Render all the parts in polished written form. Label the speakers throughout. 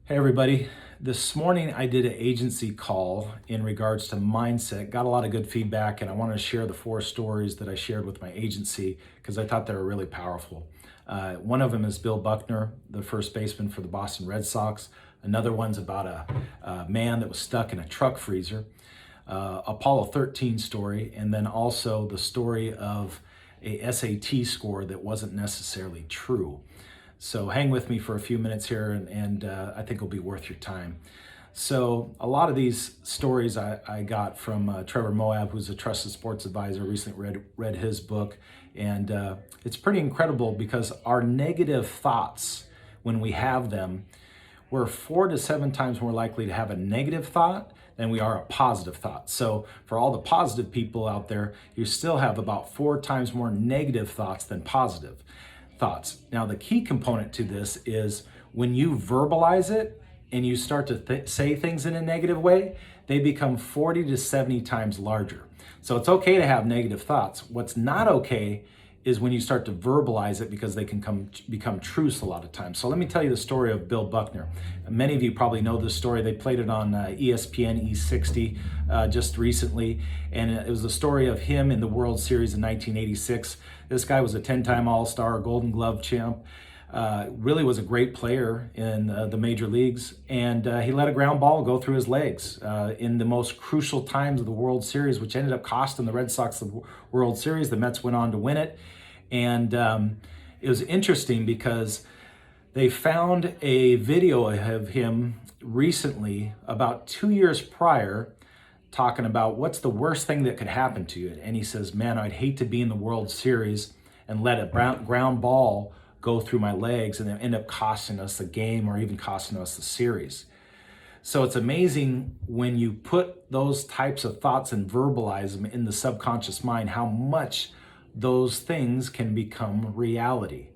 Speaker 1: Hey everybody, this morning I did an agency call in regards to mindset, got a lot of good feedback, and I wanted to share the 4 stories that I shared with my agency because I thought they were really powerful. One of them is Bill Buckner, the first baseman for the Boston Red Sox. Another one's about a man that was stuck in a truck freezer. Apollo 13 story, and then also the story of a SAT score that wasn't necessarily true. So hang with me for a few minutes here, and I think it'll be worth your time. So a lot of these stories I got from Trevor Moab, who's a trusted sports advisor. Recently read his book, and it's pretty incredible because our negative thoughts, when we have them, we're 4 to 7 times more likely to have a negative thought than we are a positive thought. So for all the positive people out there, you still have about 4 times more negative thoughts than positive thoughts. Now, the key component to this is when you verbalize it and you start to say things in a negative way, they become 40 to 70 times larger. So it's okay to have negative thoughts. What's not okay is when you start to verbalize it because they can become truths a lot of times. So let me tell you the story of Bill Buckner. Many of you probably know this story. They played it on ESPN E60 just recently, and it was the story of him in the World Series in 1986. This guy was a 10-time All-Star, Golden Glove champ, really was a great player in the major leagues, and he let a ground ball go through his legs in the most crucial times of the World Series, which ended up costing the Red Sox the World Series. The Mets went on to win it, and it was interesting because they found a video of him recently, about 2 years prior, talking about what's the worst thing that could happen to you. And he says, man, I'd hate to be in the World Series and let a ground ball go through my legs and then end up costing us the game or even costing us the series. So it's amazing when you put those types of thoughts and verbalize them in the subconscious mind, how much those things can become reality.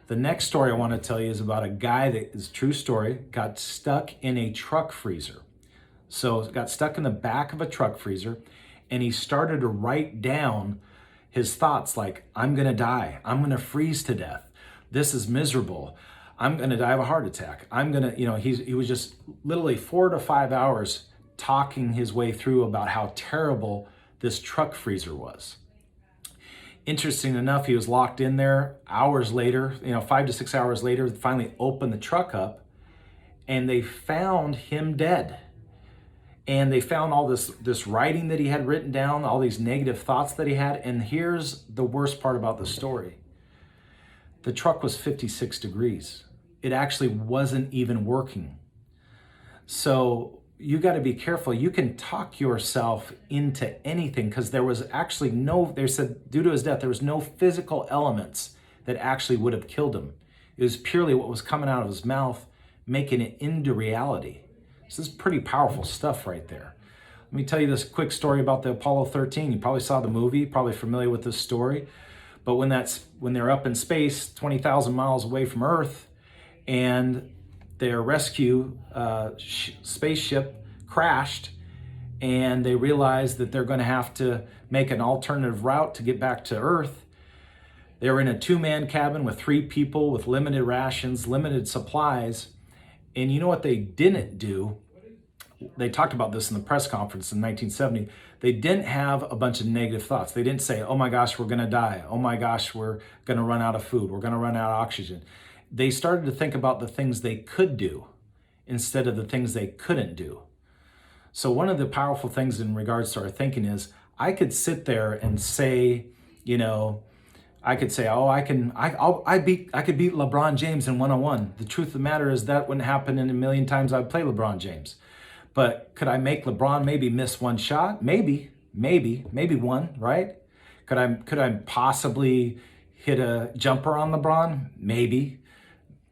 Speaker 1: The next story I want to tell you is about a guy that is a true story, got stuck in a truck freezer. So got stuck in the back of a truck freezer, and he started to write down his thoughts like, I'm gonna die, I'm gonna freeze to death, this is miserable, I'm gonna die of a heart attack, I'm gonna, he was just literally 4 to 5 hours talking his way through about how terrible this truck freezer was. Interesting enough, he was locked in there. Hours later, 5 to 6 hours later, finally opened the truck up, and they found him dead. And they found all this writing that he had written down, all these negative thoughts that he had. And here's the worst part about the story. The truck was 56 degrees. It actually wasn't even working. So you got to be careful. You can talk yourself into anything because there was actually they said due to his death, there was no physical elements that actually would have killed him. It was purely what was coming out of his mouth, making it into reality. So this is pretty powerful stuff right there. Let me tell you this quick story about the Apollo 13. You probably saw the movie, probably familiar with this story. But when they're up in space, 20,000 miles away from Earth, and their rescue spaceship crashed, and they realized that they're going to have to make an alternative route to get back to Earth. They were in a 2-man cabin with 3 people with limited rations, limited supplies. And you know what they didn't do? They talked about this in the press conference in 1970. They didn't have a bunch of negative thoughts. They didn't say, oh my gosh, we're going to die. Oh my gosh, we're going to run out of food. We're going to run out of oxygen. They started to think about the things they could do instead of the things they couldn't do. So one of the powerful things in regards to our thinking is I could sit there and say, I could say, oh, I could beat LeBron James in 1-on-1. The truth of the matter is that wouldn't happen in a million times I'd play LeBron James. But could I make LeBron maybe miss one shot? Maybe one, right? Could I possibly hit a jumper on LeBron? Maybe,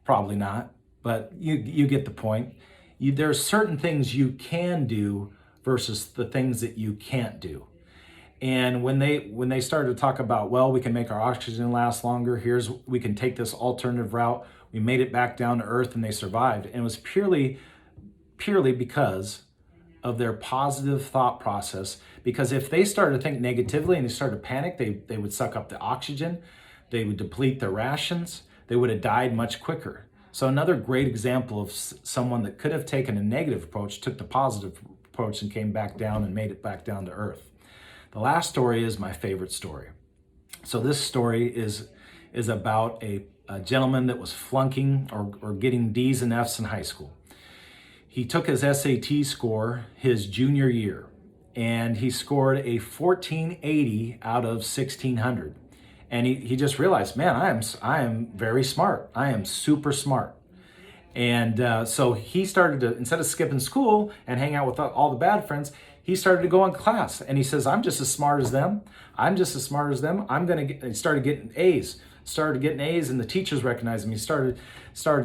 Speaker 1: probably not. But you get the point. There are certain things you can do versus the things that you can't do. And when they started to talk about, well, we can make our oxygen last longer, we can take this alternative route, we made it back down to Earth and they survived. And it was purely because of their positive thought process. Because if they started to think negatively and they started to panic, they would suck up the oxygen, they would deplete their rations, they would have died much quicker. So another great example of someone that could have taken a negative approach, took the positive approach and came back down and made it back down to earth. The last story is my favorite story. So this story is about a gentleman that was flunking or getting D's and F's in high school. He took his SAT score his junior year, and he scored a 1480 out of 1600. And he just realized, man, I am very smart. I am super smart. And so he started to, instead of skipping school and hang out with all the bad friends, he started to go in class. And he says, I'm just as smart as them. I'm just as smart as them. He started getting A's. And the teachers recognized him. He started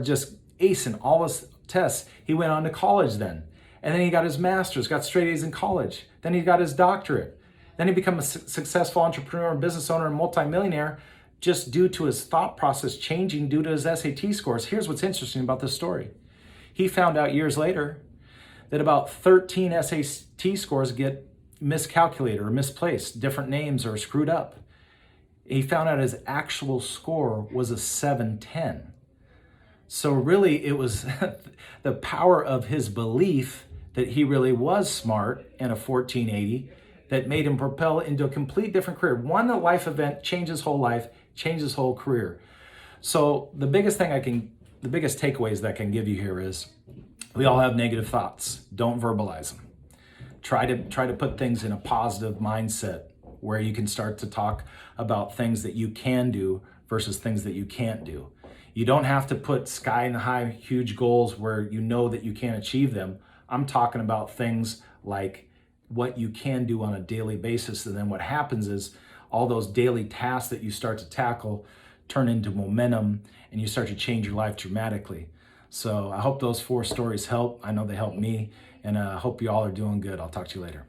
Speaker 1: just acing all his tests. He went on to college then. And then he got his master's, got straight A's in college. Then he got his doctorate. Then he became a successful entrepreneur and business owner and multimillionaire just due to his thought process changing due to his SAT scores. Here's what's interesting about this story. He found out years later that about 13 SAT scores get miscalculated or misplaced, different names are screwed up. He found out his actual score was a 710. So really it was the power of his belief that he really was smart and a 1480 that made him propel into a complete different career. One life event changed his whole life, changed his whole career. So the biggest takeaways that I can give you here is we all have negative thoughts. Don't verbalize them. Try to put things in a positive mindset where you can start to talk about things that you can do versus things that you can't do. You don't have to put sky and high, huge goals where you know that you can't achieve them. I'm talking about things like what you can do on a daily basis. And then what happens is all those daily tasks that you start to tackle turn into momentum and you start to change your life dramatically. So I hope those 4 stories help. I know they helped me, and I hope you all are doing good. I'll talk to you later.